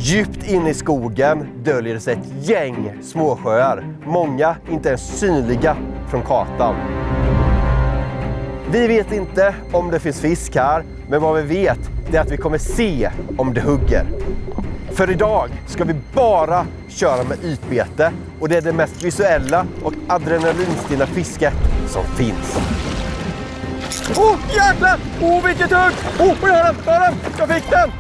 Djupt inne i skogen döljer sig ett gäng småsjöar. Många inte ens synliga från kartan. Vi vet inte om det finns fisk här, men vad vi vet är att vi kommer se om det hugger. För idag ska vi bara köra med ytbete och det är det mest visuella och adrenalinstinna fisket som finns. Jäklar! Vilket hugg! Hör den! Jag fick den!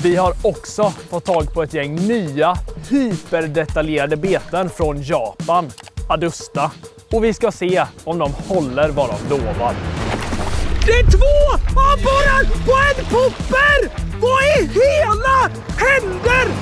Vi har också fått tag på ett gäng nya hyperdetaljerade beten från Japan, Adusta. Och vi ska se om de håller vad de lovar. Det är 2 abborrar på en popper! Vad i hela händer?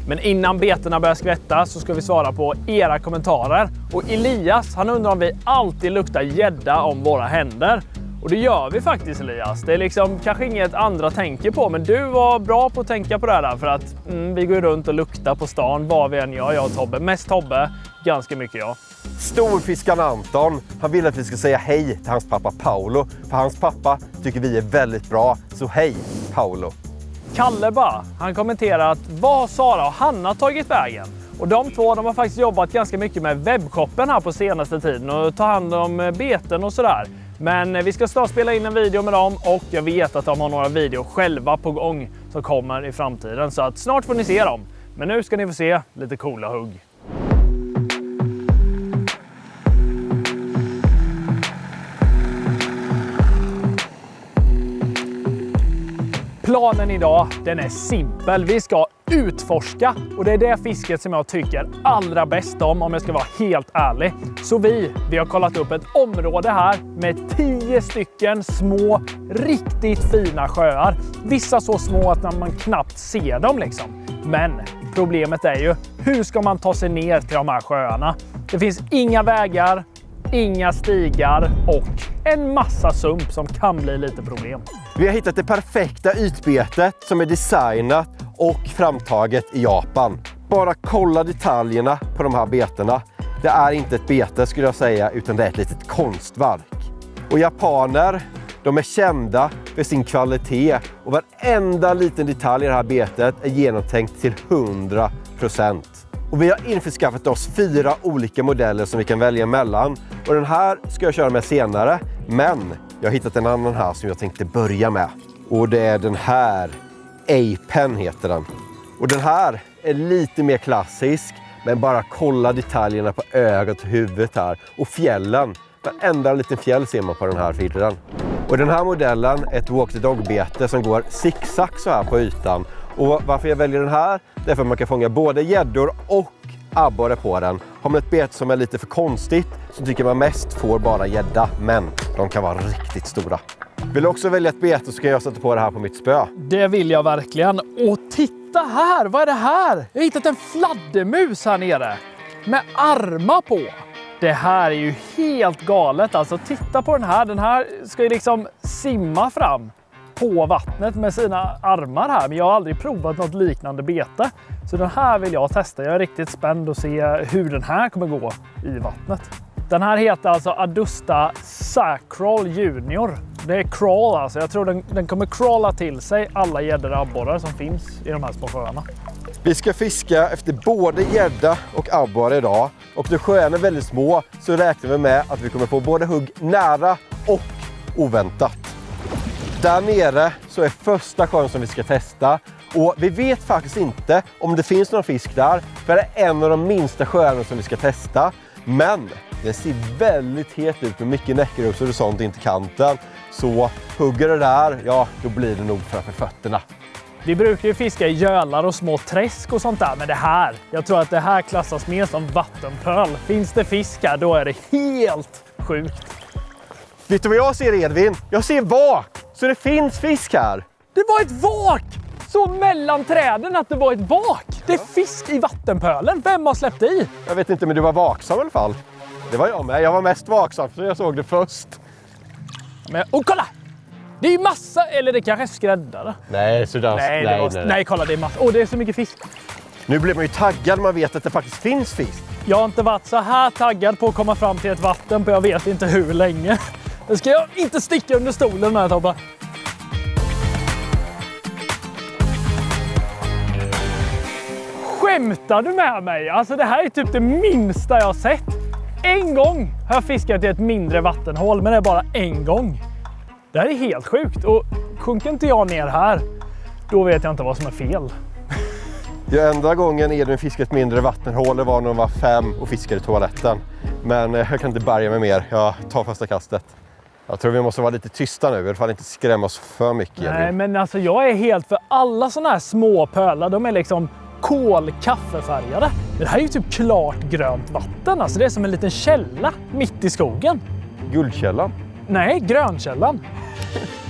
Men innan betena börjar skvätta så ska vi svara på era kommentarer. Och Elias, han undrar om vi alltid luktar gädda om våra händer. Och det gör vi faktiskt, Elias. Det är liksom kanske inget andra tänker på, men du var bra på att tänka på det här för att vi går runt och luktar på stan vad vi än gör, jag och Tobbe. Mest Tobbe, ganska mycket jag. Storfiskaren Anton, han vill att vi ska säga hej till hans pappa Paolo. För hans pappa tycker vi är väldigt bra, så hej Paolo. Kalleba, han kommenterar att vad har Sara och Hanna tagit vägen? Och de två, de har faktiskt jobbat ganska mycket med webbshoppen här på senaste tiden och ta hand om beten och sådär. Men vi ska snart spela in en video med dem och jag vet att de har några videor själva på gång som kommer i framtiden. Så att snart får ni se dem. Men nu ska ni få se lite coola hugg. Planen idag, den är simpel. Vi ska utforska och det är det fisket som jag tycker allra bäst om jag ska vara helt ärlig. Så vi har kollat upp ett område här med 10 stycken små, riktigt fina sjöar. Vissa så små att man knappt ser dem liksom. Men problemet är ju, hur ska man ta sig ner till de här sjöarna? Det finns inga vägar, inga stigar och en massa sump som kan bli lite problem. Vi har hittat det perfekta ytbetet som är designat och framtaget i Japan. Bara kolla detaljerna på de här betena. Det är inte ett bete skulle jag säga, utan det är ett litet konstverk. Och japaner, de är kända för sin kvalitet och varenda liten detalj i det här betet är genomtänkt till 100%. Och vi har införskaffat oss 4 olika modeller som vi kan välja mellan. Och den här ska jag köra med senare, men jag har hittat en annan här som jag tänkte börja med. Och det är den här, A-Pen heter den. Och den här är lite mer klassisk, men bara kolla detaljerna på ögat och huvudet här. Och fjällen, varenda liten fjäll ser man på den här filten. Och den här modellen är ett walk the dog-bete som går zigzag så här på ytan. Och varför jag väljer den här, det är för att man kan fånga både gäddor och abborre på den. Har man ett bete som är lite för konstigt så tycker man mest får bara gädda, men de kan vara riktigt stora. Vill du också välja ett bete så ska jag sätta på det här på mitt spö. Det vill jag verkligen. Och titta här, vad är det här? Jag har hittat en fladdermus här nere med armar på. Det här är ju helt galet. Alltså titta på den här. Den här ska ju liksom simma fram på vattnet med sina armar här. Men jag har aldrig provat något liknande bete. Så den här vill jag testa. Jag är riktigt spänd att se hur den här kommer gå i vattnet. Den här heter alltså Adusta Sacral Junior. Det är crawl alltså. Jag tror den kommer crawla till sig alla gäddor och abborrar som finns i de här små sjöarna. Vi ska fiska efter både gädda och abborre idag. Och då sjöarna är väldigt små så räknar vi med att vi kommer få både hugg nära och oväntat. Där nere så är första sjön som vi ska testa. Och vi vet faktiskt inte om det finns någon fisk där. För det är en av de minsta sjöarna som vi ska testa. Men den ser väldigt het ut med mycket näckrosor och sånt in till kanten. Så hugger det där, ja då blir det nog framför fötterna. Vi brukar ju fiska i gölar och små träsk och sånt där. Men det här, jag tror att det här klassas mer som vattenpöl. Finns det fisk här, då är det helt sjukt. Vet du vad jag ser, Edvin? Jag ser vak! Så det finns fisk här. Det var ett vak! Så mellan träden att det var ett vak. Det är fisk i vattenpölen. Vem har släppt i? Jag vet inte, men du var vaksam i alla fall. Det var jag med. Jag var mest vaksam för jag såg det först. Men, och kolla! Det är ju massa, eller det kanske är skräddare. Nej, sådär. Nej, kolla det är massa. Det är så mycket fisk. Nu blir man ju taggad när man vet att det faktiskt finns fisk. Jag har inte varit så här taggad på att komma fram till ett vatten på jag vet inte hur länge. Nu ska jag inte sticka under stolen här, Tobbe. Skämtar du med mig? Alltså det här är typ det minsta jag har sett. En gång har jag fiskat i ett mindre vattenhål, men det är bara en gång. Det här är helt sjukt. Och sjunker inte jag ner här, då vet jag inte vad som är fel. Ja, enda gången Edvin fiskade ett mindre vattenhål var när de var 5 och fiskade i toaletten. Men jag kan inte bärga mig mer. Jag tar första kastet. Jag tror vi måste vara lite tysta nu. I alla fall inte skrämma oss för mycket. Nej, Edvin. men alltså jag är helt för alla såna här små pölar. De är liksom kolkaffefärgade. Det här är ju typ klart grönt vatten. Alltså det är som en liten källa mitt i skogen. Guldkällan. Nej, grönkällan.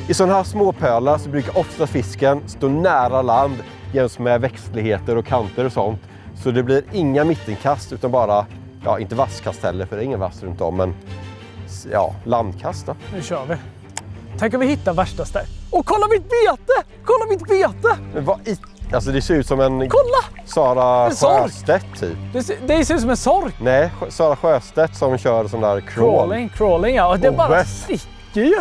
I sådana här små pölar så brukar ofta fisken stå nära land jäms med växtligheter och kanter och sånt. Så det blir inga mittenkast utan bara, ja inte vasskast heller för det är ingen vass runt om, men ja, landkast då. Nu kör vi. Tänk om vi hittar värsta stället. Och kolla mitt bete! Kolla mitt bete! Men alltså det ser ut som en Kolla! Sara En sork. Sjöstedt typ. Det ser ut som en sork. Nej, Sara Sjöstedt som kör sån där crawl. Crawling ja. Och det bara West. sticker ju.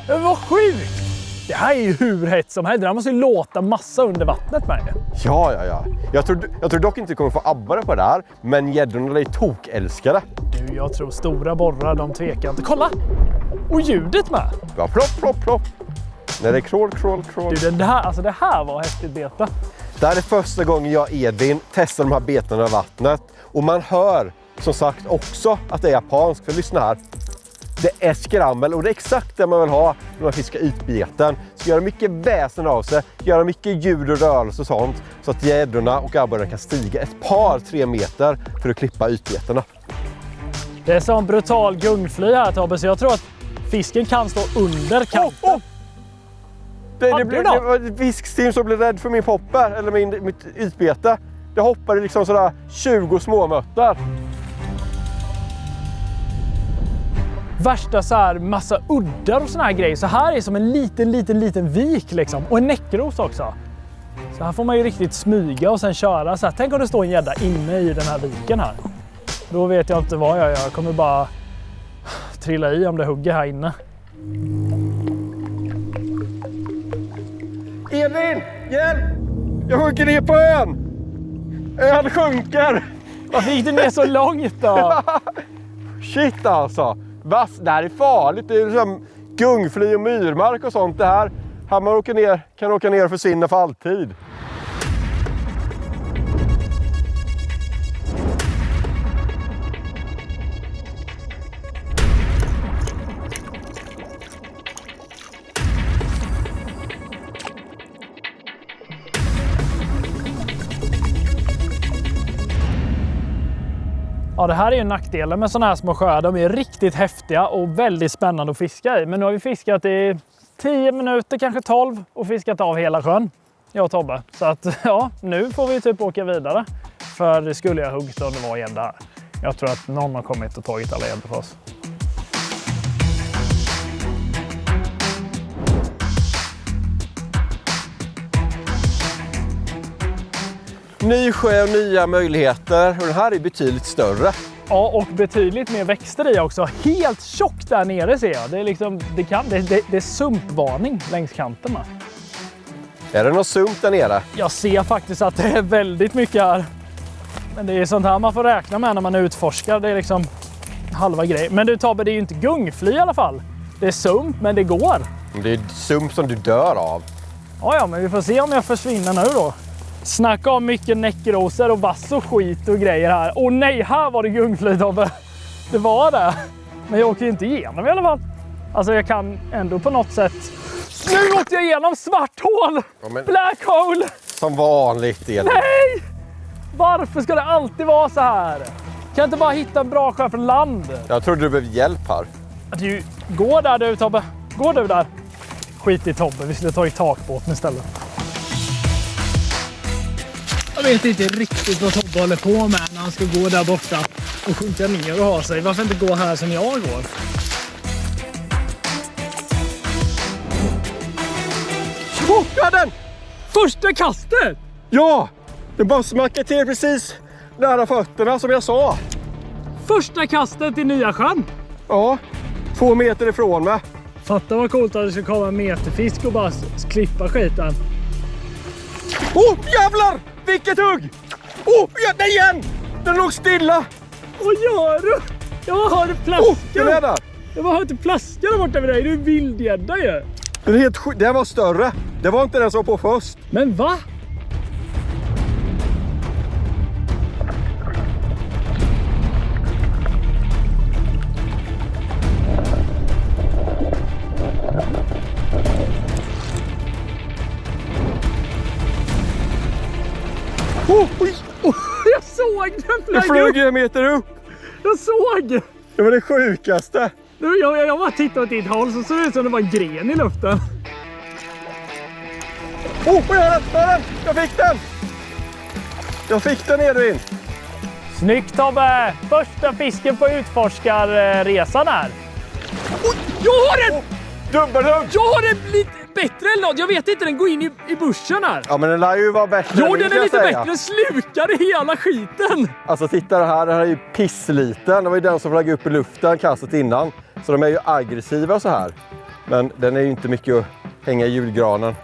Det var sjukt. Det här är ju hur hett som helst. Det här måste ju låta massa under vattnet med. Ja. Jag tror dock inte du kommer få abbare på det här, men gäddorna är tokälskade. Du, jag tror stora borrar, de tvekar inte. Kolla! Och ljudet med. Ja, plopp. När det är crawl. Du, det här var häftigt bete. Det här är första gången jag och Edvin testar de här betarna i vattnet. Och man hör som sagt också att det är japanskt. För lyssna här. Det är skrammel och det är exakt det man vill ha när man fiskar ytbeten. Så göra mycket väsen av sig, göra mycket ljud och rörelse och sånt. Så att gäddorna och abborrarna kan stiga ett par 3 meter för att klippa ytbetarna. Det är som brutal gungfly här Tobbe, så jag tror att fisken kan stå under kanten. Det blev fiskstim som blev rädd för min popper, eller mitt ytbete. Det hoppade liksom sådär 20 småmöttar. Värsta så här massa uddar och såna här grejer. Så här är som en liten vik liksom. Och en näckros också. Så här får man ju riktigt smyga och sen köra så här. Tänk om det står en gädda inne i den här viken här. Då vet jag inte vad jag gör. Jag kommer bara trilla i om det hugger här inne. Edvin, hjälp! Jag hugger ner på ön! Ön sjunker! Varför gick du ner så långt då? Shit alltså! Det här är farligt. Det är som gungfly och myrmark och sånt. Det här man kan åka ner och försvinna för alltid. Ja, det här är ju nackdelen med sådana här små sjöar. De är riktigt häftiga och väldigt spännande att fiska i. Men nu har vi fiskat i 10 minuter, kanske 12 och fiskat av hela sjön. Jag och Tobbe. Så att ja, nu får vi typ åka vidare. För det skulle jag huggt om det var gädda här. Jag tror att någon har kommit och tagit alla gäddor för oss. Ny sjö och nya möjligheter. Och den här är betydligt större. Ja, och betydligt mer växter i också. Helt tjockt där nere ser jag. Det är liksom, det är sumpvarning längs kanten med. Är det någon sump där nere? Jag ser faktiskt att det är väldigt mycket här. Men det är sånt här man får räkna med när man utforskar. Det är liksom halva grejen. Men du Tobbe, det är ju inte gungfly i alla fall. Det är sump, men det går. Det är sump som du dör av. Ja, men vi får se om jag försvinner nu då. Snacka om mycket näckrosor och vass och skit och grejer här. Åh nej, här var det gungfly Tobbe. Det var det. Men jag åker ju inte igenom i alla fall. Alltså jag kan ändå på något sätt. Nu åkte jag igenom svart hål! Ja, men... Black hole! Som vanligt Edvin. Nej! Varför ska det alltid vara så här? Kan jag inte bara hitta en bra sjö från land? Jag tror du behöver hjälp här. Du, gå där du Tobbe. Gå du där. Skit i Tobbe, vi skulle ta i takbåten istället. Jag vet inte riktigt vad Tobbe håller på med när han ska gå där borta och sjunka ner och ha sig. Varför inte gå här som jag går? Ja, den! Första kastet! Ja! Den bara smackade till precis nära fötterna som jag sa. Första kastet i nya sjön. Ja, 2 meter ifrån mig. Fatta vad coolt att det ska komma en meterfisk och bara klippa skiten. Åh, jävlar! Vilket hugg! Ja, den igen! Den låg stilla! Vad gör du? Jag har Den är plaskar. där! Jag har inte plaskar där borta vid dig. Du är vildgädda ju. Den är helt den var större. Det var inte den som var på först. Men va? Jag såg den Den flög en meter upp. Jag såg! Det var det sjukaste. Jag bara tittade åt ditt håll så såg det ut som det var en gren i luften. Vad gör den? Jag fick den! Jag fick den, Edvin. Snyggt Tobbe! Första fisken på utforskarresan här. Jag har den! Dubbelhugg! Jag har den lite bättre än något. Jag vet inte, den går in i buschen här. Ja, men den lär ju vara bättre. Jo, än min, den är lite kan jag säga. bättre. Slukar hela skiten. Alltså titta det här är ju pissliten. Det var ju den som flög upp i luften kastet innan. Så de är ju aggressiva så här. Men den är ju inte mycket att hänga i julgranen.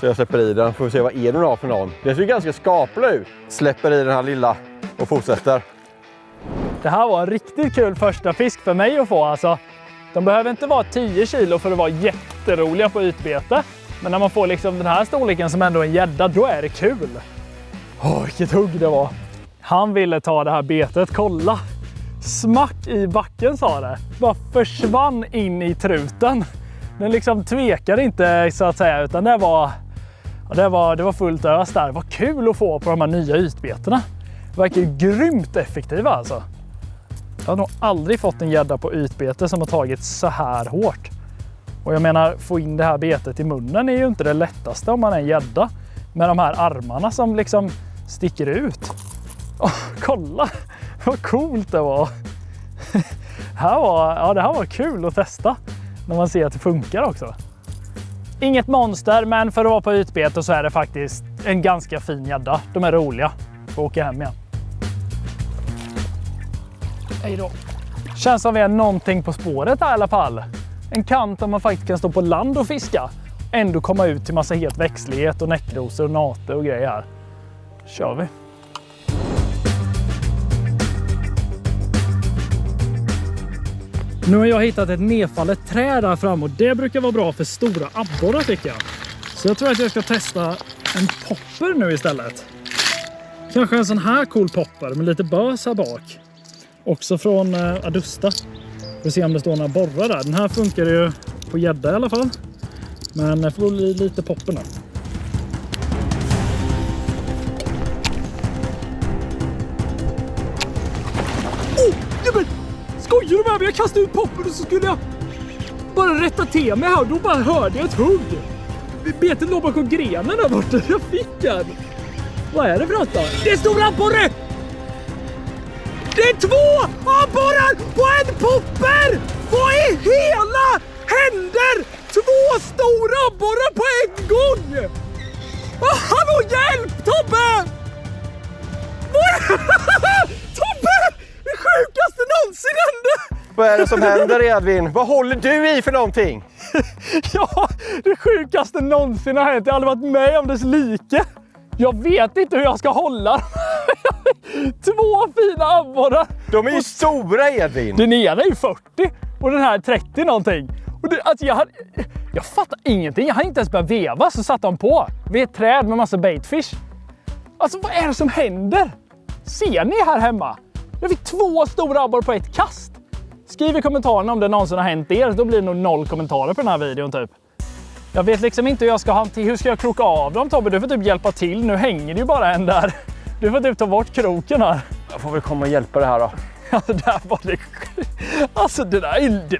Så jag släpper i den. Får vi se vad Edvin har för någon. Det ser ju ganska skaplig ut. Släpper i den här lilla och fortsätter. Det här var en riktigt kul första fisk för mig att få. Alltså, de behöver inte vara 10 kilo för att vara jätteroliga på utbete. Men när man får liksom den här storleken som ändå är en gädda, då är det kul. Vilket hugg det var. Han ville ta det här betet, kolla. Smack i backen sa det. Bara försvann in i truten. Den liksom tvekade inte så att säga, utan det var fullt ös där. Vad kul att få på de här nya ytbetena. Det verkar grymt effektiva alltså. Jag har nog aldrig fått en gädda på ytbete som har tagit så här hårt. Och jag menar, få in det här betet i munnen är ju inte det lättaste om man är en gädda. Med de här armarna som liksom sticker ut. Kolla vad coolt det var. Det här var kul att testa. När man ser att det funkar också. Inget monster, men för att vara på ytbete så är det faktiskt en ganska fin gädda. De är roliga. Får åka hem igen. Hej då. Känns som vi är någonting på spåret här i alla fall. En kant där man faktiskt kan stå på land och fiska. Ändå komma ut till massa het växtlighet och näckrosor och nater och grejer här. Kör vi. Nu har jag hittat ett nedfallet träd där fram och det brukar vara bra för stora abborrar tycker jag. Så jag tror att jag ska testa en popper nu istället. Kanske en sån här cool popper med lite bös här bak. Också från Adusta. Vi får se om det står några borrar där. Den här funkar ju på gädda i alla fall. Men det får bli lite popper nu. Skojar du med mig? Jag kastade ut poppen och så skulle jag bara rätta till mig här och då bara hörde jag ett hugg. Betet låg bakom grenen där borta. Jag fick den. Vad är det för något då? Det är stora abborre! Det är 2 abborrar på en popper! Vad i hela händer? 2 stora abborrar på en gång! Hallå, hjälp! Tobbe! Tobbe! Det sjukaste någonsin hände! Vad är det som händer, Edvin? Vad håller du i för någonting? Ja, det sjukaste någonsin har hänt. Jag har aldrig varit med om dess like. Jag vet inte hur jag ska hålla. 2 fina abborrar. De är ju stora, Edvin. Den ena är ju 40 och den här är 30 någonting. Och det, alltså jag fattar ingenting. Jag har inte ens börjat veva så satt de på. Vid ett träd med massa baitfish. Alltså vad är det som händer? Ser ni här hemma? Jag fick 2 stora abborrar på ett kast. Skriv i kommentarerna om det någonsin har hänt er. Då blir det nog 0 kommentarer på den här videon typ. Jag vet liksom inte hur jag ska hur ska jag kroka av dem, Tobbe? Du får typ hjälpa till. Nu hänger det ju bara en där. Du får typ ta bort kroken här. Jag får väl komma och hjälpa det här då. Alltså där var det. Alltså den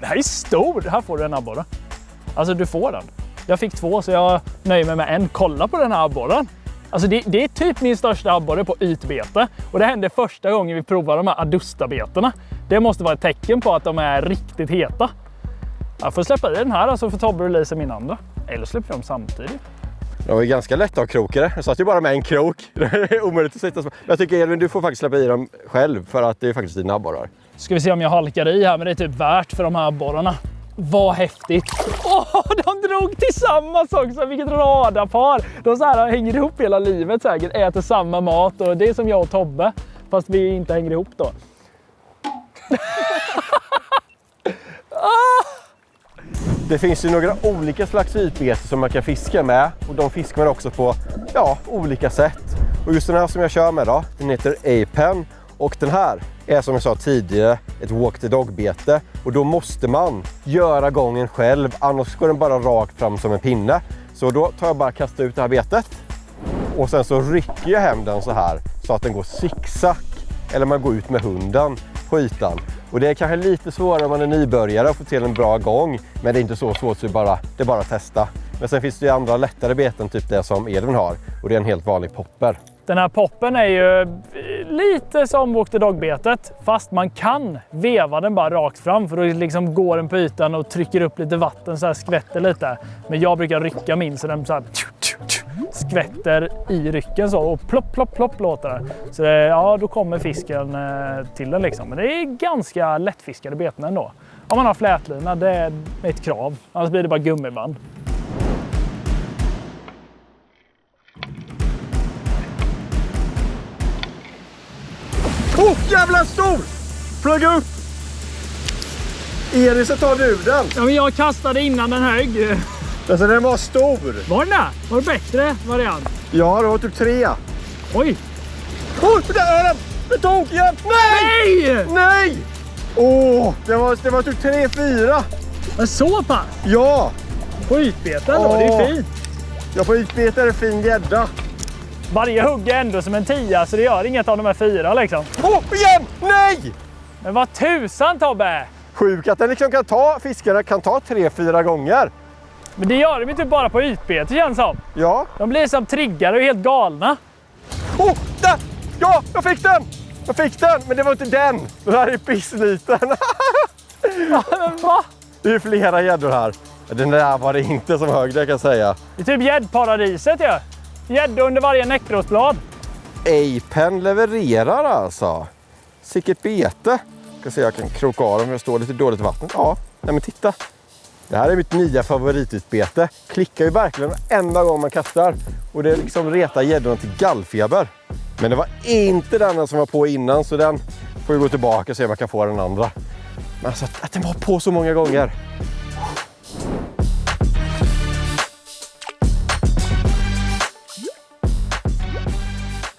här är stor. Här får du en abborre. Alltså du får den. Jag fick 2 så jag nöjer mig med en. Kolla på den här abborren. Alltså det är typ min största abborre på ytbete. Och det hände första gången vi provade de här Adusta-betena. Det måste vara ett tecken på att de är riktigt heta. Jag får släppa i den här så får Tobbe releasa min andra. Eller släpper de samtidigt. De var ju ganska lätta att krokare. Jag satt ju bara med en krok. Det är omöjligt att sitta. Jag tycker Edvin, du får faktiskt släppa i dem själv för att det är faktiskt dina abborrar. Ska vi se om jag halkar i här, men det är typ värt för de här abborrarna. Vad häftigt! De drog tillsammans också, vilket radarpar! De så här hänger ihop hela livet säkert, äter samma mat och det är som jag och Tobbe, fast vi inte hänger ihop då. Det finns ju några olika slags ytbete som man kan fiska med och de fiskar man också på olika sätt. Och just den här som jag kör med då, den heter A-Pen och den här är som jag sa tidigare ett walk the dog-bete och då måste man göra gången själv, annars går den bara rakt fram som en pinne. Så då tar jag bara kasta ut det här betet och sen så rycker jag hem den så här så att den går zigzag eller man går ut med hunden på ytan. Och det är kanske lite svårare om man är nybörjare att få till en bra gång, men det är inte så svårt så det är bara att testa. Men sen finns det ju andra lättare beten, typ det som Edvin har, och det är en helt vanlig popper. Den här poppen är ju lite som walk the dog-betet, fast man kan veva den bara rakt fram för då liksom går den på ytan och trycker upp lite vatten så här skvätter lite. Men jag brukar rycka min så den så här skvätter i rycken så och plopp, plopp, plopp låter det. Så det, då kommer fisken till den liksom. Men det är ganska lättfiskade beten ändå. Om man har flätlina, det är ett krav. Annars blir det bara gummiband. Jävla stor! Flög upp! Erik, så tar du den. Ja, men jag kastade innan den högg. Alltså den var stor. Var den där? Var det bättre variant? Ja, det var typ 3. Oj! Där är den! Det tog igen! Nej! Nej! Det var typ 3-4. Men så pass? Ja! På ytbeten då, det är fint. Ja, på ytbeten är det fin gädda. Varje hugg är ändå som en 10 så det gör inget av de här 4 liksom. Igen! Nej! Men vad tusan Tobbe! Sjukt att den liksom fiskarna kan ta 3-4 gånger. Men det gör de inte bara på ytbete känns som. Ja. De blir som triggare och helt galna. Där! Ja, jag fick den! Men det var inte den. Den här är pissliten. Ja, men va? Det är flera gäddor här. Den där var det inte som hög, det kan jag säga. Det är typ gäddparadiset ju. Gädda under varje näckrosblad. A-Pen levererar alltså. Sicket bete. Jag kan kroka av dem för det står lite dåligt i vattnet. Ja, nej men titta. Det här är mitt nya favoritutbete. Klickar ju verkligen enda gång man kastar. Och det liksom retar gäddorna till gallfeber. Men det var inte den som var på innan så den får vi gå tillbaka och se om jag kan få den andra. Men alltså att den var på så många gånger.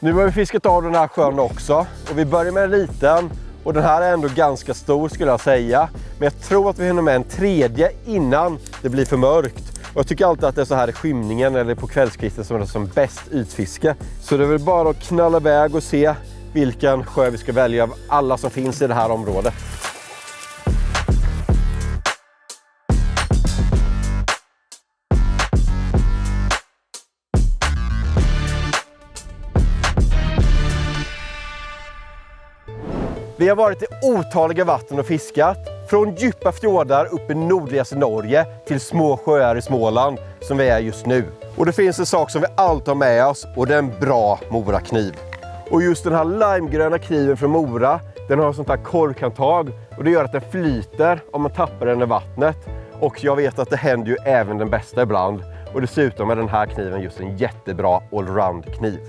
Nu har vi fiskat av den här sjön också och vi börjar med en liten och den här är ändå ganska stor skulle jag säga. Men jag tror att vi hinner med en tredje innan det blir för mörkt. Och jag tycker alltid att det är så här i skymningen eller på kvällskvisten som är som bäst utfiske. Så det är väl bara att knalla iväg och se vilken sjö vi ska välja av alla som finns i det här området. Vi har varit i otaliga vatten och fiskat. Från djupa fjordar upp i nordligaste Norge till små sjöar i Småland som vi är just nu. Och det finns en sak som vi alltid har med oss och det är en bra morakniv. Och just den här limegröna kniven från Mora, den har sånt här korkhandtag och det gör att den flyter om man tappar den i vattnet. Och jag vet att det händer ju även den bästa ibland. Och dessutom är den här kniven just en jättebra allround-kniv.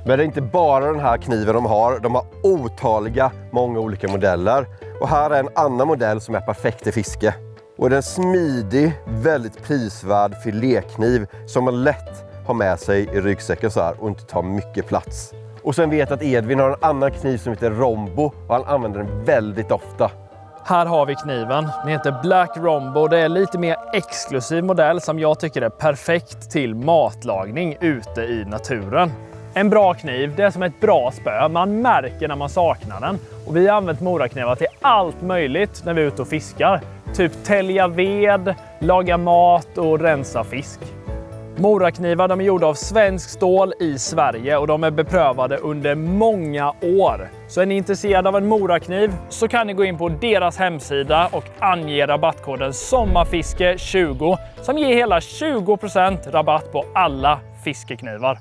Men det är inte bara den här kniven de har otaliga, många olika modeller. Och här är en annan modell som är perfekt i fiske. Och det är en smidig, väldigt prisvärd filékniv som man lätt har med sig i ryggsäcken så här och inte tar mycket plats. Och sen vet jag att Edvin har en annan kniv som heter Rombo och han använder den väldigt ofta. Här har vi kniven. Den heter Black Rombo. Det är lite mer exklusiv modell som jag tycker är perfekt till matlagning ute i naturen. En bra kniv, det är som ett bra spö. Man märker när man saknar den. Och vi har använt moraknivar till allt möjligt när vi är ute och fiskar. Typ tälja ved, laga mat och rensa fisk. Moraknivar de är gjorda av svensk stål i Sverige och de är beprövade under många år. Så är ni intresserade av en morakniv så kan ni gå in på deras hemsida och ange rabattkoden sommarfiske20 som ger hela 20% rabatt på alla fiskeknivar.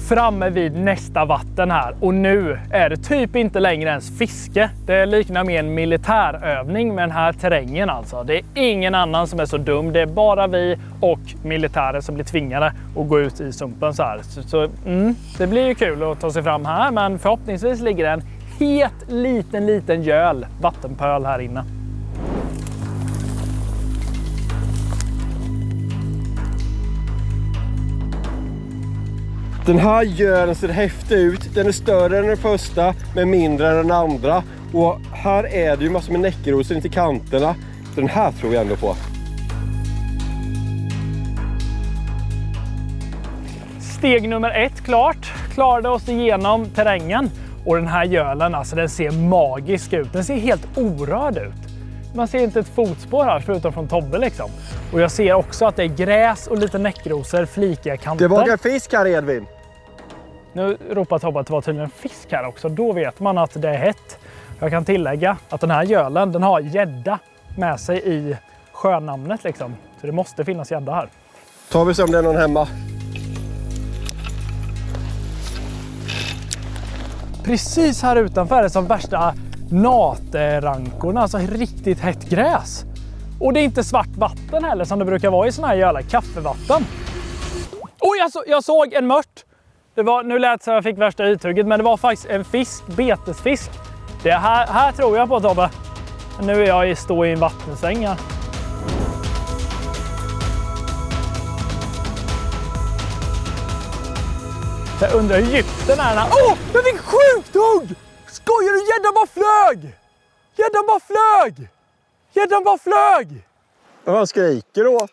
framme vid nästa vatten här och nu är det typ inte längre ens fiske. Det liknar mer en militärövning med den här terrängen alltså. Det är ingen annan som är så dum. Det är bara vi och militärer som blir tvingade att gå ut i sumpen så här. Så det blir ju kul att ta sig fram här, men förhoppningsvis ligger det en het liten göl, vattenpöl här inne. Den här gölen ser häftig ut. Den är större än den första, men mindre än den andra. Och här är det ju massor med näckrosor in i kanterna. Så den här tror jag ändå på. Steg nummer 1 klart. Klarade oss igenom terrängen. Och den här gölen, alltså den ser magisk ut. Den ser helt orörd ut. Man ser inte ett fotspår här förutom från Tobbe liksom. Och jag ser också att det är gräs och lite näckrosor, flikiga kanter. Det var en fisk här, Edvin. Nu ropar Tobbe att det var tydligen en fisk här också. Då vet man att det är hett. Jag kan tillägga att den här gölen, den har gädda med sig i sjönamnet liksom. Så det måste finnas gädda här. Tar vi se om det är någon hemma. Precis här utanför är det som värsta naterankorna, alltså riktigt hett gräs. Och det är inte svart vatten heller som det brukar vara i såna här gölar, kaffevatten. Oj, jag såg en mört. Det var, nu lät så jag fick värsta ythugget, men det var faktiskt en fisk, betesfisk. Det här tror jag på, Tobbe. Nu är jag i en vattensäng här. Jag undrar hur djupt den är. Åh, jag fick sjukt hugg! Skojar du? Gäddan bara flög! Gäddan bara flög! Gäddan bara flög! Vad skriker du åt?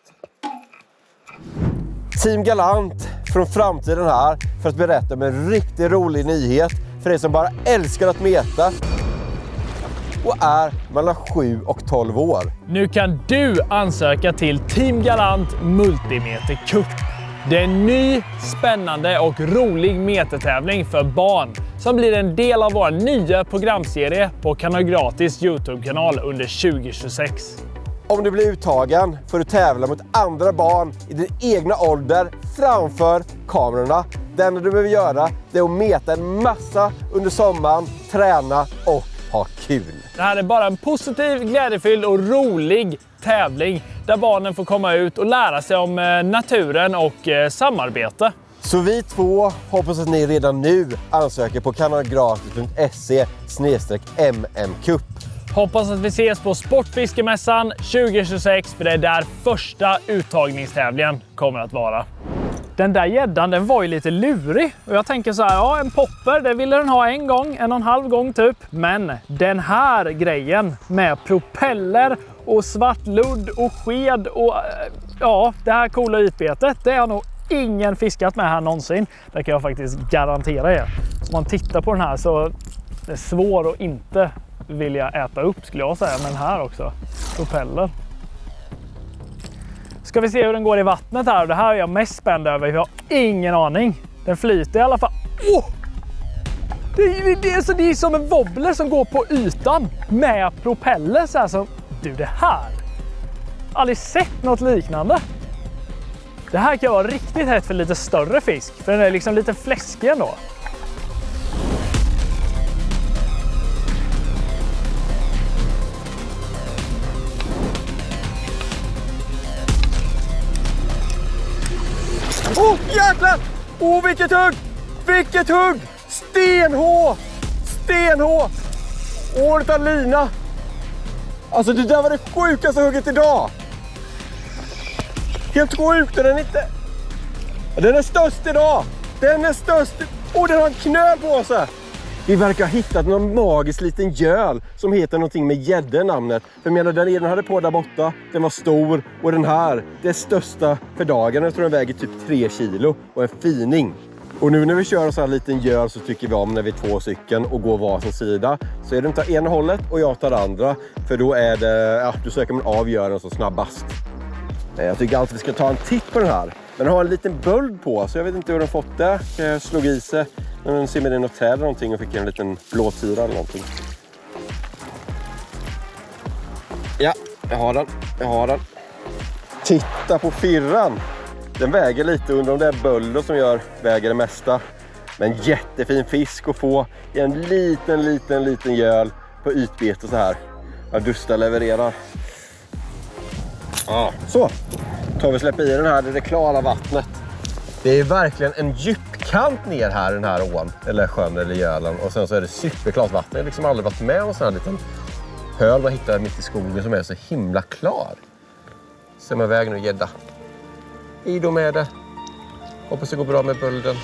Team Galant från framtiden här för att berätta om en riktigt rolig nyhet för er som bara älskar att meta och är mellan 7 och 12 år. Nu kan du ansöka till Team Galant Multimeter Cup. Det är en ny, spännande och rolig metertävling för barn som blir en del av vår nya programserie på Kanal Gratis YouTube-kanal under 2026. Om du blir uttagen får du tävla mot andra barn i din egna ålder framför kamerorna. Det enda du behöver göra är att meta en massa under sommaren, träna och ha kul. Det här är bara en positiv, glädjefylld och rolig tävling där barnen får komma ut och lära sig om naturen och samarbete. Så vi två hoppas att ni redan nu ansöker på kanalgratis.se/mmcup. Hoppas att vi ses på Sportfiskemässan 2026 för det är där första uttagningstävlingen kommer att vara. Den där gäddan, den var ju lite lurig och jag tänker så här, ja, en popper, det ville den ha en gång, 1,5 gång typ. Men den här grejen med propeller och svart ludd och sked och ja, det här coola ytbetet, det har nog ingen fiskat med här någonsin. Det kan jag faktiskt garantera er. Om man tittar på den här så det är svår att inte vilja äta upp skulle jag säga, men här också propeller. Ska vi se hur den går i vattnet här. Det här är jag mest spänd över. Jag har ingen aning. Den flyter i alla fall. Oh! Det är som en wobbler som går på ytan med propeller så här som... Du, det här. Aldrig sett något liknande. Det här kan vara riktigt hett för lite större fisk. För den är liksom lite fläskig ändå. Åh, jäklar! Åh, vilket hugg! Vilket hugg! Stenhå! Stenhå! Åh, det tar lina! Alltså, det där var det sjukaste hugget idag! Helt sjukt, den är inte... Den är störst idag! Den är störst! Åh, den har en knöl på sig! Vi verkar ha hittat någon magisk liten göl som heter någonting med gädde namnet. För jag menar, den hade på där borta, den var stor. Och den här, det är största för dagen. Jag tror den väger typ 3 kilo och en fining. Och nu när vi kör en sån här liten göl så tycker vi om när vi är 2 stycken och går varsin sida. Så är det inte ena hållet och jag tar andra. För då är det, ja, du söker man av gölen så snabbast. Jag tycker alltid vi ska ta en titt på den här. Den har en liten böld på så jag vet inte hur den fått det. Jag slog i sig. Men den ser med i något träd eller någonting och fick en liten blåtira eller någonting. Ja, jag har den. Titta på firran. Den väger lite under de där bölder som väger det mesta. Men jättefin fisk att få i en liten göl på ytbete så här. Augusta levererar. Ja, så. Tar vi släpper i den här, det klara vattnet. Det är verkligen en djupkant ner här, den här ån, eller sjön eller gölen. Och sen så är det superklart vatten. Jag har liksom aldrig varit med om en sån här liten höl man hittar mitt i skogen som är så himla klar. Ser man väg nu, gädda. I då med det. Hoppas det går bra med bulden.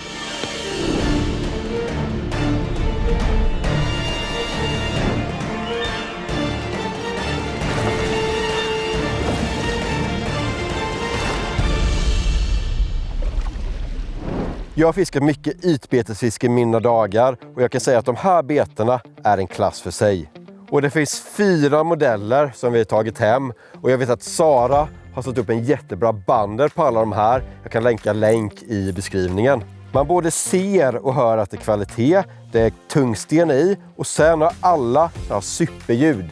Jag har fiskat mycket ytbetesfiske i mina dagar och jag kan säga att de här betena är en klass för sig. Och det finns 4 modeller som vi har tagit hem och jag vet att Sara har satt upp en jättebra bander på alla de här. Jag kan länk i beskrivningen. Man både ser och hör att det är kvalitet, det är tungsten i och sen har alla superljud.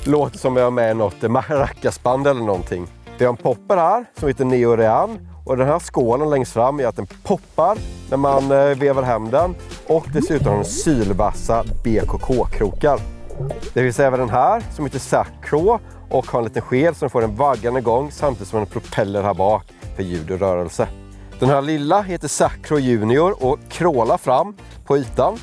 Låter som jag har med något maracasband eller någonting. Vi har en popper här som heter Neorean. Och den här skålen längst fram är att den poppar när man vevar hem den. Och dessutom har den sylvassa BKK-krokar. Det finns även den här som heter Sacro och har en liten sked som får en vaggan igång samtidigt som en propeller här bak för ljud och rörelse. Den här lilla heter Sacro Junior och krålar fram på ytan.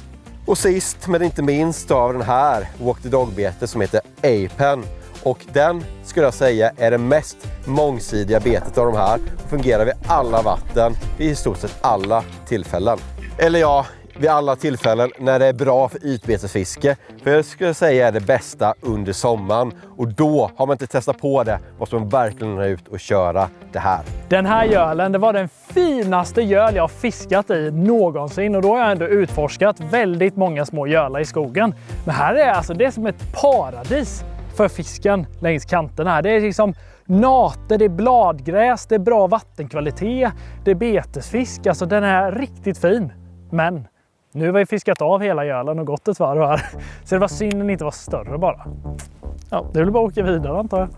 Och sist men inte minst av den här Walk the Dog-betet som heter Apen. Och den skulle jag säga är det mest mångsidiga betet av de här. Och fungerar vid alla vatten i stort sett alla tillfällen. Eller ja, vid alla tillfällen när det är bra för ytbetesfiske. För jag skulle säga är det bästa under sommaren. Och då har man inte testat på det måste man verkligen ha ut och köra det här. Den här gölen, det var den finaste göl jag har fiskat i någonsin. Och då har jag ändå utforskat väldigt många små gölar i skogen. Men här är alltså det är som ett paradis för fisken längs kanterna här. Det är liksom nater, det är bladgräs, det är bra vattenkvalitet, det är betesfisk. Alltså den är riktigt fin. Men nu har vi fiskat av hela gölen och gått ett varv här. Så det var synd att den inte var större bara. Ja, det vill bara åka vidare antar jag.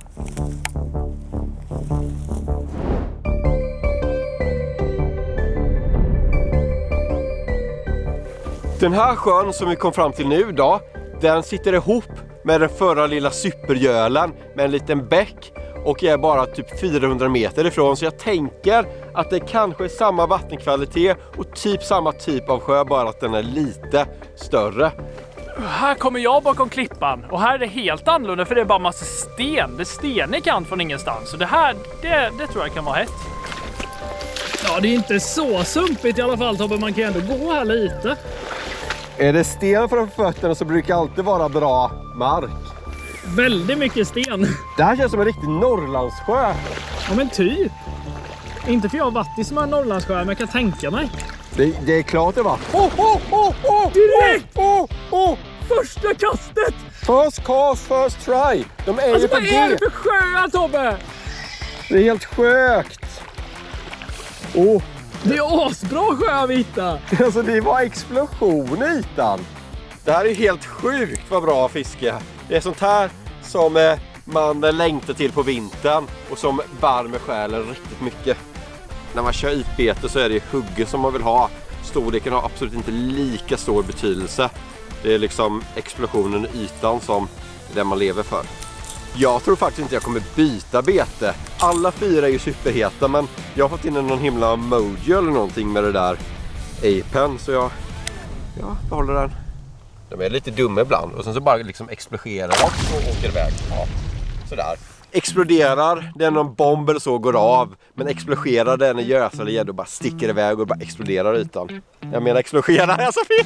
Den här sjön som vi kom fram till nu då, den sitter ihop med den förra lilla supergölen med en liten bäck och är bara typ 400 meter ifrån. Så jag tänker att det kanske är samma vattenkvalitet och typ samma typ av sjö, bara att den är lite större. Här kommer jag bakom klippan och här är det helt annorlunda för det är bara massa sten. Det är stenig kant från ingenstans och det här, det tror jag kan vara hett. Ja, det är inte så sumpigt i alla fall Tobbe, man kan ändå gå här lite. Är det sten framför fötterna så brukar det alltid vara bra mark. Väldigt mycket sten. Det här känns som en riktig Norrlandssjö. Ja men typ. Inte för jag har varit i som en Norrlandssjö, men jag kan tänka mig. Det är klart det var. Direkt! Första kastet! First cast, first try. De är ju på vad är det för sjö, Tobbe? Det är helt sjukt. Det är asbra sjö vi hittar. Alltså det var explosion i ytan. Det här är helt sjukt vad bra fiske. Det är sånt här som man längtar till på vintern och som värmer själen riktigt mycket. När man kör ytbete så är det hugge som man vill ha. Storleken har absolut inte lika stor betydelse. Det är liksom explosionen i ytan som är det man lever för. Jag tror faktiskt inte jag kommer byta bete. Alla 4 är ju superheta, men jag har fått in någon himla mojo eller någonting med det där Apen, så jag behåller den. De är lite dumma ibland och sen så bara liksom exploderar och åker iväg. Ja, sådär. Exploderar, det är någon bomb eller så går av, men exploderar det när gös eller gäddor bara sticker iväg och bara exploderar ytan. Jag menar exploderar, jag sa fel!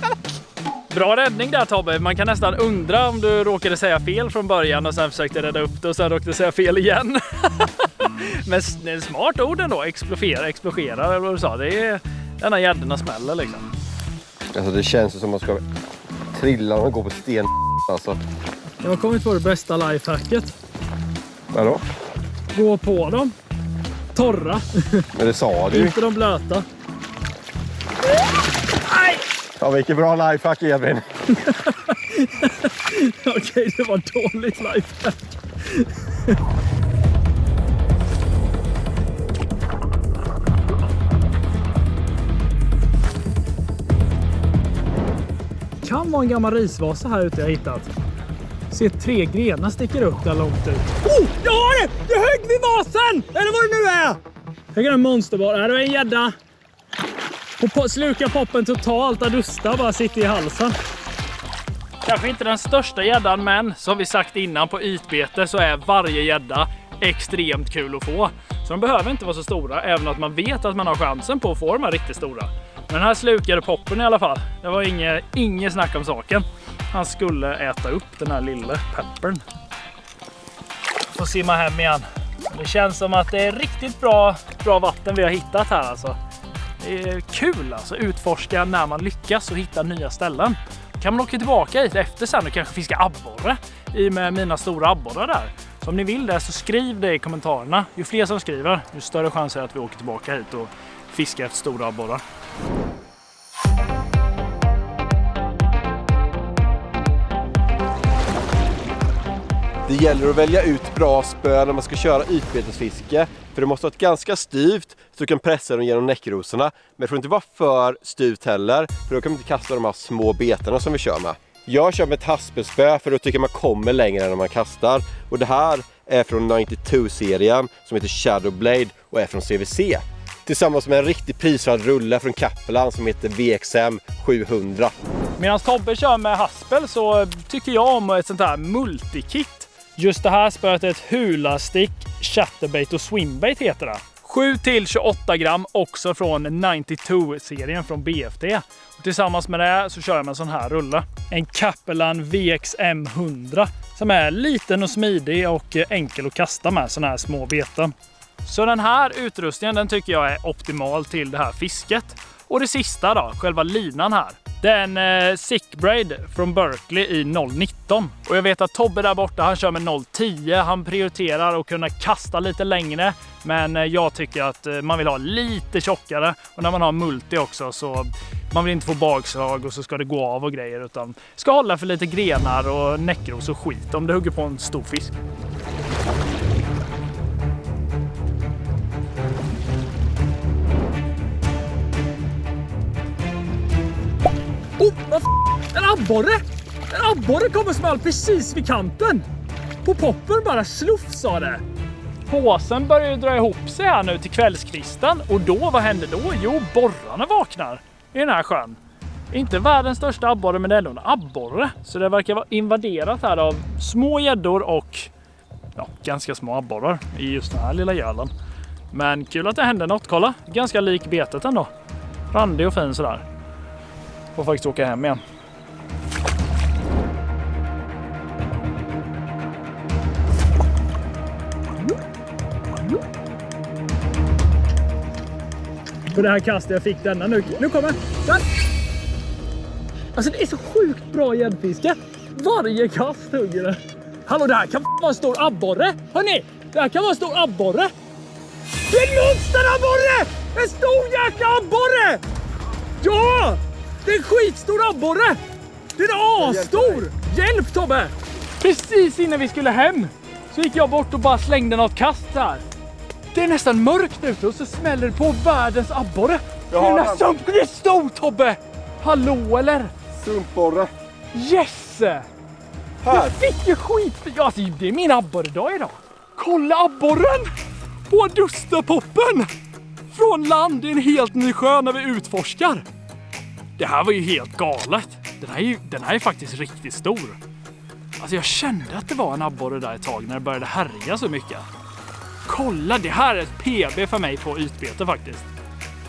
Bra räddning där Tobbe, man kan nästan undra om du råkade säga fel från början och sen försökte rädda upp det och sen råkade säga fel igen. Men det är smart ord ändå, explodera eller vad du sa, det är denna gäddorna smäller liksom. Alltså det känns som att man ska trilla och gå på sten alltså. Jag har kommit på det bästa lifehacket. Vadå? Gå på dem. Torra. Men det sa du. Inte de blöta. Ja, vilket bra lifehack, Edvin. Okej, det var dåligt lifehack. kan vara en gammal risvasa här ute jag hittat. Se 3 grenar sticker upp där långt ut. Oh, jag har det! Jag högg vid vasen! Eller vad det nu är! Jag kan en monsterbar. Här är en gädda. Och sluka poppen totalt. Adusta bara sitter i halsen. Kanske inte den största gäddan, men som vi sagt innan, på ytbete så är varje gädda extremt kul att få. Så de behöver inte vara så stora, även att man vet att man har chansen på att få de här riktigt stora. Men den här slukade poppen i alla fall. Det var inget snack om saken. Han skulle äta upp den här lilla peppern. Får simma hem igen. Det känns som att det är riktigt bra vatten vi har hittat här alltså. Det är kul alltså, utforska när man lyckas och hitta nya ställen. Kan man åka tillbaka hit efter sen och kanske fiska abborre i med mina stora abborrar där. Så om ni vill det så skriv det i kommentarerna. Ju fler som skriver, ju större chans är att vi åker tillbaka hit och fiskar efter stora abborrar. Det gäller att välja ut bra spö när man ska köra ytbetesfiske. För det måste vara ett ganska styvt så du kan pressa dem genom näckrosorna. Men det får inte vara för styvt heller, för då kan man inte kasta de här små betarna som vi kör med. Jag kör med ett haspelspö för då tycker man kommer längre än när man kastar. Och det här är från 92-serien som heter Shadow Blade och är från CVC. Tillsammans med en riktigt prisvärd rulle från Kappelan som heter VXM 700. Medan Tobbe kör med haspel så tycker jag om ett sånt här multikit. Just det här spöet är ett hula-stick, chatterbait och swimbait heter det. 7-28 gram också från 92-serien från BFT. Och tillsammans med det så kör jag med en sån här rulle. En Kappelan VXM 100 som är liten och smidig och enkel att kasta med såna här små beten. Så den här utrustningen den tycker jag är optimal till det här fisket. Och det sista då, själva linan här. Det är en Sickbraid från Berkeley i 0,19. Och jag vet att Tobbe där borta, han kör med 0,10. Han prioriterar att kunna kasta lite längre. Men jag tycker att man vill ha lite tjockare. Och när man har multi också så man vill inte få bakslag och så ska det gå av och grejer. Utan ska hålla för lite grenar och näckros och skit om det hugger på en stor fisk. Oh, vad en abborre! En abborre kommer small precis vid kanten. På poppen bara sluff sa det. Påsen börjar ju dra ihop sig här nu till kvällskvisten. Och då, vad händer då? Jo, borrarna vaknar i den här sjön. Inte världens största abborre, men det är ändå en abborre. Så det verkar vara invaderat här av små gäddor och ganska små abborrar i just den här lilla gölen. Men kul att det hände något, kolla. Ganska lik betet ändå. Randig och fin sådär. Får faktiskt åka hem igen. På det här kastet jag fick denna nu. Nu kommer den! Alltså det är så sjukt bra gäddfiske. Varje kast hugger det. Hallå, det här kan vara en stor abborre. Hörrni, det här kan vara en stor abborre. Det är en monsterabborre! En stor jäkla abborre! Ja! Det är en skitstor abborre! Den är asstor! Hjälp Tobbe! Precis innan vi skulle hem så gick jag bort och bara slängde något kast här. Det är nästan mörkt ute och så smäller det på världens abborre. Det är nästan det är stor Tobbe! Hallå eller? Sumpborre. Yes! Jag fick ju skit. Alltså, det är min abborredag idag. Kolla abborren på Adustapoppen. Från land i en helt ny sjö när vi utforskar. Det här var ju helt galet. Den här är faktiskt riktigt stor. Alltså jag kände att det var en abborre där ett tag när det började härja så mycket. Kolla, det här är ett PB för mig på ytbete faktiskt.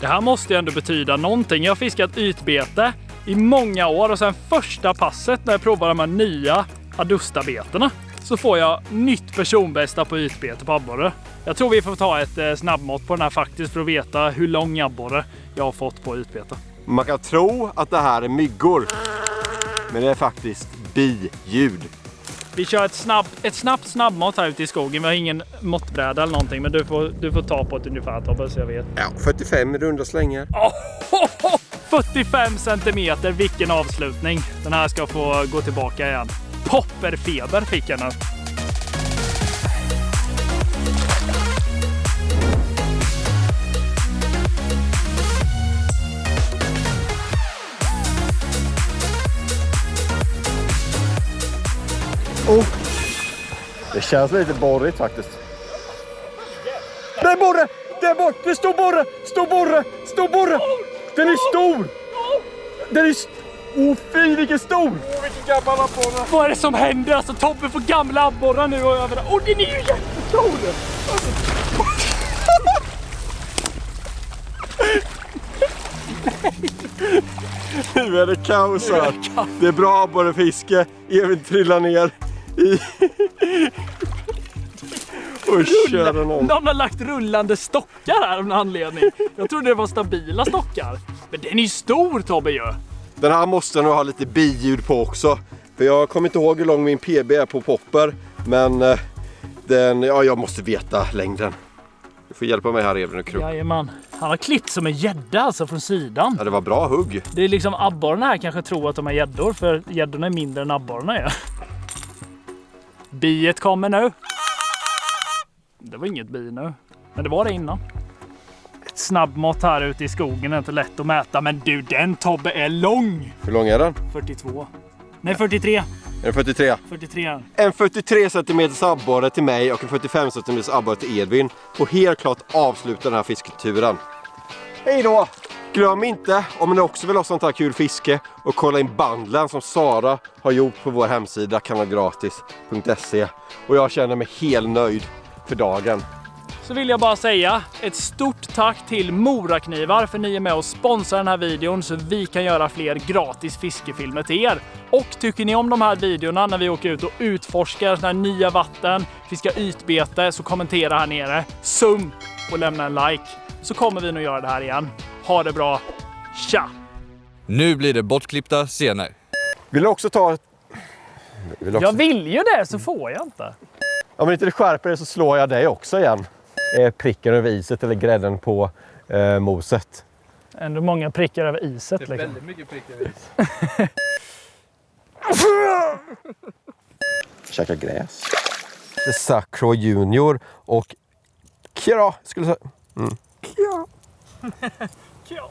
Det här måste ju ändå betyda någonting. Jag har fiskat ytbete i många år och sen första passet när jag provar de här nya Adusta-beterna så får jag nytt personbästa på ytbete på abborre. Jag tror vi får ta ett snabbmått på den här faktiskt för att veta hur lång abborre jag har fått på ytbete. Man kan tro att det här är myggor, men det är faktiskt biljud. Vi kör ett snabbt snabbmått här ute i skogen. Vi har ingen måttbräda eller någonting, men du får ta på ett ungefär Tobbe så jag vet. Ja, 45 runda slängar. 45 centimeter, vilken avslutning. Den här ska få gå tillbaka igen. Popperfeber fick jag nu. känns lite borrigt faktiskt. Det är borre! Det är borre! Det står borre! Står borre! Står borre! Den är stor! Den är fy vilken stor! Vilken gammal abborre! Vad är det som händer? Alltså Tobbe får gamla abborrar nu och över. Den är ju jättestor! Nu är det kaos här. Det är bra abborrefiske. Evin trillar ner i... och kör någon. Någon har lagt rullande stockar här av någon anledning. Jag trodde det var stabila stockar. Men den är ju stor, Tobbe ju. Den här måste nog ha lite biljud på också. För jag kommer inte ihåg hur lång min PB är på popper. Men jag måste veta längden. Du får hjälpa mig här, Evin och Krupp. Jajamän. Han har klippt som en gädda alltså från sidan. Ja, det var bra hugg. Det är liksom abborrarna här kanske tror att de är gäddor. För gäddorna är mindre än abborrarna är. Biet kommer nu. Det var inget bi nu. Men det var det innan. Ett snabbmått här ute i skogen är inte lätt att mäta. Men du, den Tobbe är lång. Hur lång är den? 42. Nej, 43. Är den 43? 43. En 43 cm abborre till mig och en 45 cm abborre till Edvin. Och helt klart avsluta den här fisketuren. Hej då! Glöm inte, om ni också vill ha sånt här kul fiske, och kolla in bundlen som Sara har gjort på vår hemsida kanalgratis.se. Och jag känner mig helt nöjd för dagen. Så vill jag bara säga ett stort tack till Moraknivar för ni är med och sponsrar den här videon så vi kan göra fler gratis fiskefilmer till er. Och tycker ni om de här videorna när vi åker ut och utforskar såna här nya vatten, fiskar ytbete, så kommentera här nere, sump och lämna en like. Så kommer vi nog göra det här igen. Ha det bra. Tja! Nu blir det bortklippta scener. Vill du också ta... Jag vill ju det, så får jag inte. Om inte du skärper dig så slår jag dig också igen. Pricken över iset eller grädden på moset. Ändå många prickar över iset. Det är liksom. väldigt mycket prickar över is. Käka gräs. The Sacro Junior och Kira skulle säga. Tja.